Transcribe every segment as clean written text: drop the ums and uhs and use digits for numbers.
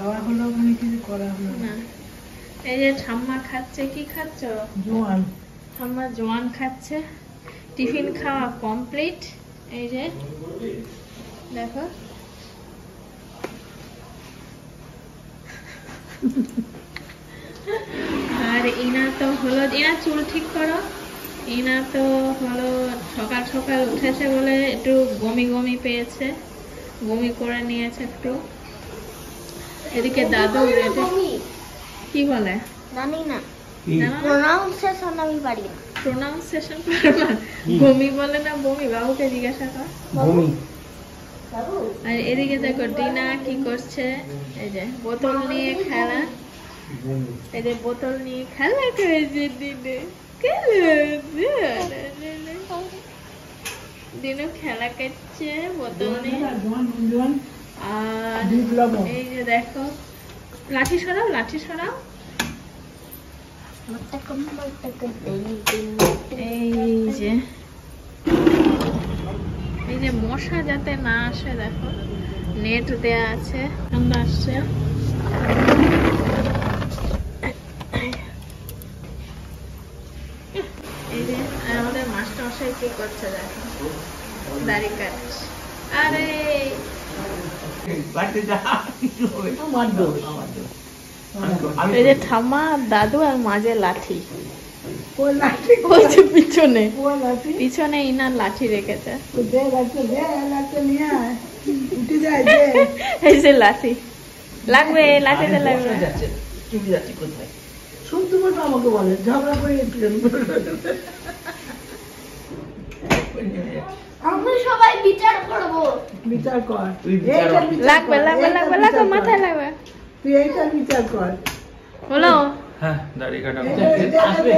খাওয়া হলো মানে কিছু করা হলো না। এই যে ঠাম্মা খাচ্ছে, কি খাচ্ছ? জোয়ান। ঠাম্মা জোয়ান খাচ্ছে। টিফিন খাওয়া কমপ্লিট। এই যে দেখো, আর ইনা তো হলো, ইনা চুল ঠিক করো। ইনা তো হলো সকাল সকাল উঠেছে বলে একটু বমি বমি পেয়েছে, বমি করে নিয়েছে একটু। এদিকে দাদু কি বলে জানি না, জানো না? প্রোনাউন্সিয়েশন আমি পারি না। প্রোনাউন্সিয়েশন পারবা? বমি বলে না বমি? বাবুকে জিজ্ঞাসা কর। বমি। আর এদিকে দেখো ডিনা কি করছে, এই যে বোতল নিয়ে খেলা, এই যে বোতল নিয়ে খেলা করেছে দিনে। দিনও খেলা করছে বোতল নিয়ে। আর এই যে দেখো, লাঠি সরাও, লাঠি সরাও। এই যে মশা যাতে না আসে দেখো, নেট দেয়া আছে, ঠান্ডা আসছে। এই যে আমাদের মাস্টার মশাই কি করছে দেখো, দাড়ি কাটছে। আরে এই যে ঠাম্মা, দাদু আর মাঝে লাঠি, ওই যে পিছনে পিছনে ইনার লাঠি রেখেছে। এই যে লাঠি লাগবে, লাঠিতে লাগবে। শুনতে বলবো আমাকে বলে ঝগড়া করে আমরা সবাই বিচার করব। বিচার কর, লাগবে লাগবে লাগবে লাগবে, মাথায় লাগবে। তুই এইটার বিচার কর। হলো হ্যাঁ, দাড়ি কাটা আসবে।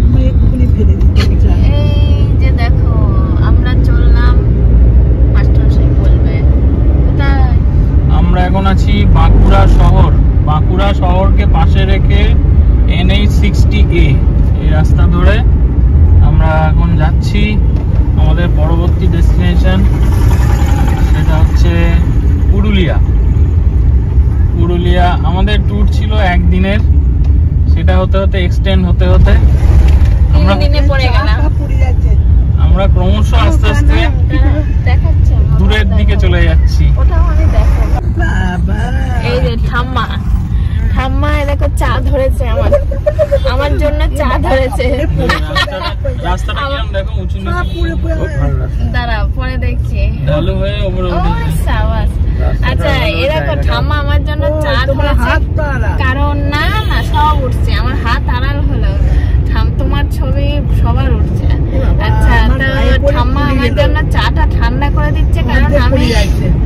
আমি এক্ষুনি ফেলে দিচ্ছি। এই যে দেখো, আমরা চললাম, মাস্টার মশাই বলবে কোথায়। আমরা এখন আছি বাঁকুড়া শহর। বাঁকুড়া শহরকে পাশে রেখে NH60A এই রাস্তা ধরে আমরা এখন যাচ্ছি আমাদের পরবর্তী ডেস্টিনেশন, সেটা হচ্ছে পুরুলিয়া। পুরুলিয়া আমাদের ট্যুর ছিল একদিনের, সেটা হতে হতে এক্সটেন্ড হতে হতে আমরা ক্রমশ আস্তে আস্তে দূরের দিকে চলে যাচ্ছি। এই যে ঠাম্মা, ঠাম্মা দেখো চা ধরেছে, আমার জন্য চা ধরেছে। রাস্তাটা কিরকম দেখো, উঁচু নিচু, দাঁড়া পরে দেখছি। ঢালু হয়ে উপরে উঠেছে। সাবাস। আচ্ছা এই দেখো, ঠাম্মা আমার জন্য চা ধরেছে, কারণ না না সব উঠছে, আমার হাত আড়াল হলো, তোমার ছবি সবার উঠছে। আচ্ছা, তো ঠাম্মা আমার জন্য চাটা ঠান্ডা করে দিচ্ছে, কারণ আমি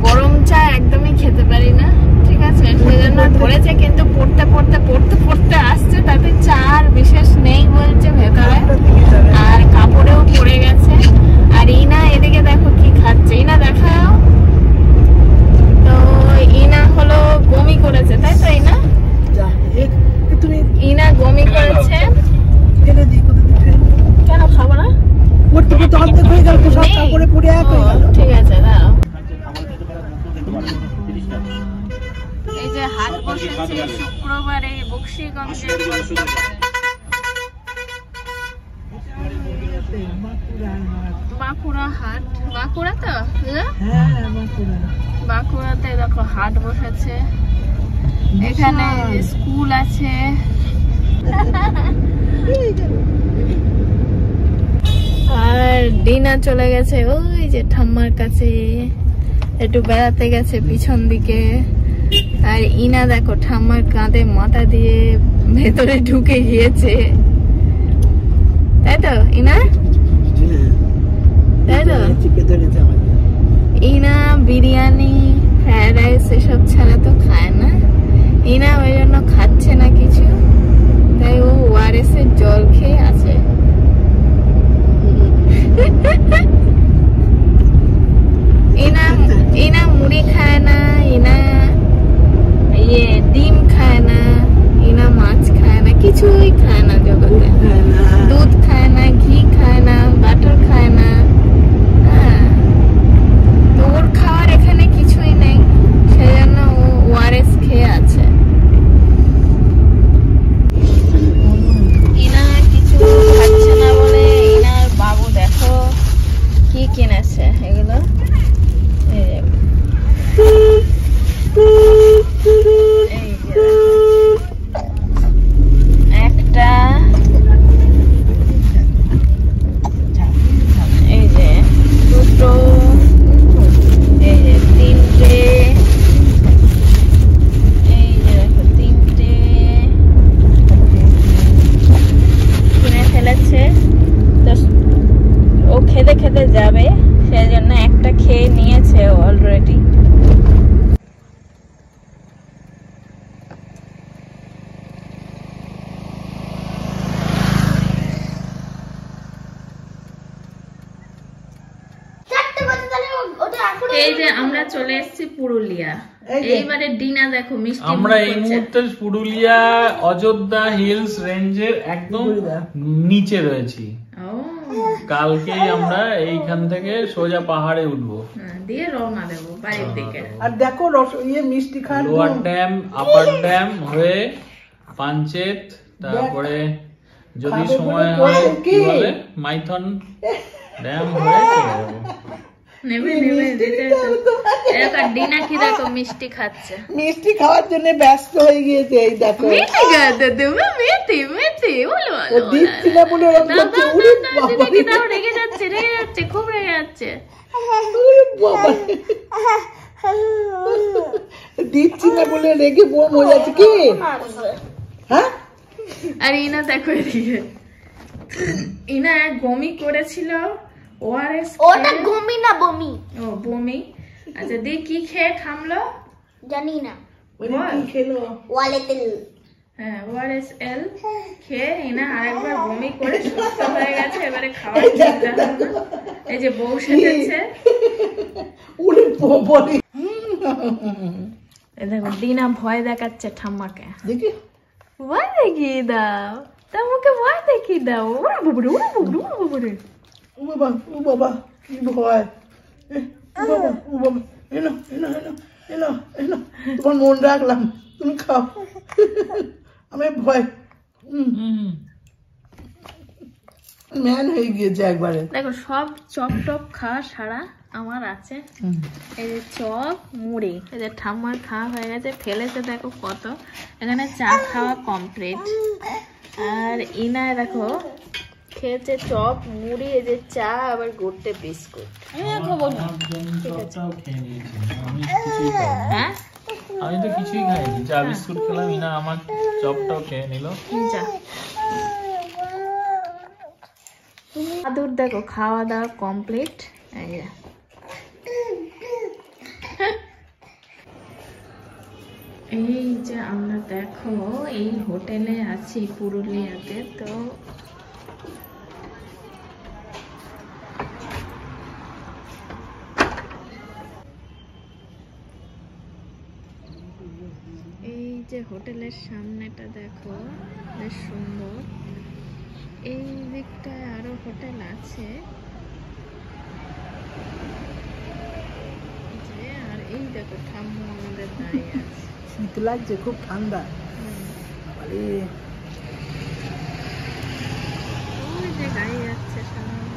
গরম চা একদমই খেতে পারি না, ঠিক আছে, সেজন্য ধরেছে। কিন্তু পড়তে পড়তে পড়তে পড়তে আসছে, তাতে চা আর বিশেষ নেই বলছে ভেতরে, আর কাপড়েও পড়ে গেছে। আর ইনা এদিকে দেখো কি খাচ্ছে, ইনা দেখাও তো। ইনা হলো বমি করেছে, তাই তো ইনা? ইনা বমি করেছে। কেন খাবো না? ঠিক আছে, দাও। এই যে হাট বসেছে শুক্রবারে বক্সিগঞ্জে। বাঁকুড়া হাট, বাঁকুড়া তো? বাঁকুড়াতে দেখো হাট বসেছে, এখানে স্কুল আছে। আর ডিনা চলে গেছে ওই যে ঠাম্মার কাছে, একটু বেড়াতে গেছে পিছন দিকে। আর ইনা দেখো ঠাম্মার কাঁধে মাথা দিয়ে ভেতরে ঢুকে গিয়েছে, তাই তো ইনা? তাই তো? ইনা বিরিয়ানি, ফ্রাইড রাইস এসব ছাড়া তো খায় না। ইনা ওই জন্য খাচ্ছে না কিছু, তাই ও ORS এর জল খেয়ে আছে। ইনা মুড়ি খায় না, ইনা ডিম খায় না, ইনা মাছ খায় না, কিছুই খায় না জগতে। দুধ খায় না, ঘি খায় না, বাটার খায় না। হ্যাঁ, তো ওর খাওয়ার এখানে কিছুই নেই, সেজন্য ও এই যে আমরা চলে এসেছি পুরুলিয়া। এই যে। এইবারে ডিনা দেখো মিষ্টি আমরা মুখ এই করছে। মুহূর্তে পুরুলিয়া অযোধ্যা হিলস রেঞ্জের একদম নিচে রয়েছি। ও কালকেই আমরা এইখান থেকে সোজা পাহাড়ে উঠবো। হ্যাঁ, দিয়ে রওনা দেবো বাড়ির দিকে। আর দেখো মিষ্টি খাওয়ার লোয়ার ড্যাম আপার ড্যাম হয়ে পাঞ্চেত, তারপরে যদি খাবে সময় বলে হয় করছে কি কি? বলে মাইথন ড্যাম হয়ে চলে যাবো। নেবে নেবে দিতে এরকম ডিনা কি দেখো মিষ্টি খাচ্ছে। মিষ্টি খাওয়ার জন্য ব্যস্ত হয়ে গিয়েছে। এই দেখো মিষ্টি খাতে দেবে মেথি মেথি বলো ও দিচ্ছি না বলে ওরকম করছে। উরে বাবা কি দাও রেগে যাচ্ছে খুব রেগে যাচ্ছে। উরে বাবা দিচ্ছি না বলে রেগে বোম হয়ে যাচ্ছে কি? হ্যাঁ আর ইনা দেখো এদিকে ইনা এক বমি করেছিল ওআরএস। ওটা গমি না বমি, ও বমি। আচ্ছা দি কি খেয়ে থামলো? জানি না। ওরে কি খেলো? ওয়ালে তেল। হ্যাঁ ওআরএস এল খেয়ে ইনা আরেকবার বমি করে সুস্থ হয়ে গেছে। এবারে খাওয়ার চিন্তা হলো না। এই যে বউ সেজেছে। উরে বাবা এই দেখো ডিনা ভয় দেখাচ্ছে ঠাম্মাকে। দেখি ভয় দেখিয়ে দাও, তোমাকে ভয় দেখিয়ে দাও। ওরা বুবুরে ওরা বুবুরে ওরা বুবুরে। ও বাবা কি ভয়। ও বাবা এনো এনো এনো এনো এনো তোমার মন রাখলাম, তুমি খাও। আমি ভয় ম্যান হয়ে গিয়েছে একবারে। দেখো সব চপ টপ খাওয়া সারা আমার আছে। এই যে চপ মুড়ি এই যে ঠাম্মার খাওয়া হয়ে গেছে, ফেলেছে দেখো কত। এখানে চা খাওয়া কমপ্লিট। আর ইনায় দেখো খেয়েছে চপ মুড়ি, এই যে চা আবার গোটে বিস্কুট। হ্যাঁ আমি তো কিছুই খাইনি, চা বিস্কুট খেলাম, ইনা আমার চপটাও খেয়ে নিল। যা আদুর দেখো খাওয়া দাওয়া কমপ্লিট। এই যে আমরা দেখো এই হোটেলে আছি পুরুলিয়াতে। তো এই যে হোটেলের সামনেটা দেখো বেশ সুন্দর। এই দিকটায় আরো হোটেল আছে। যে আর এই দেখো ঠাম্মু আমাদের দাঁড়িয়ে আছে। শীত লাগছে, খুব ঠান্ডা। ওই যে গাড়ি যাচ্ছে সামনে।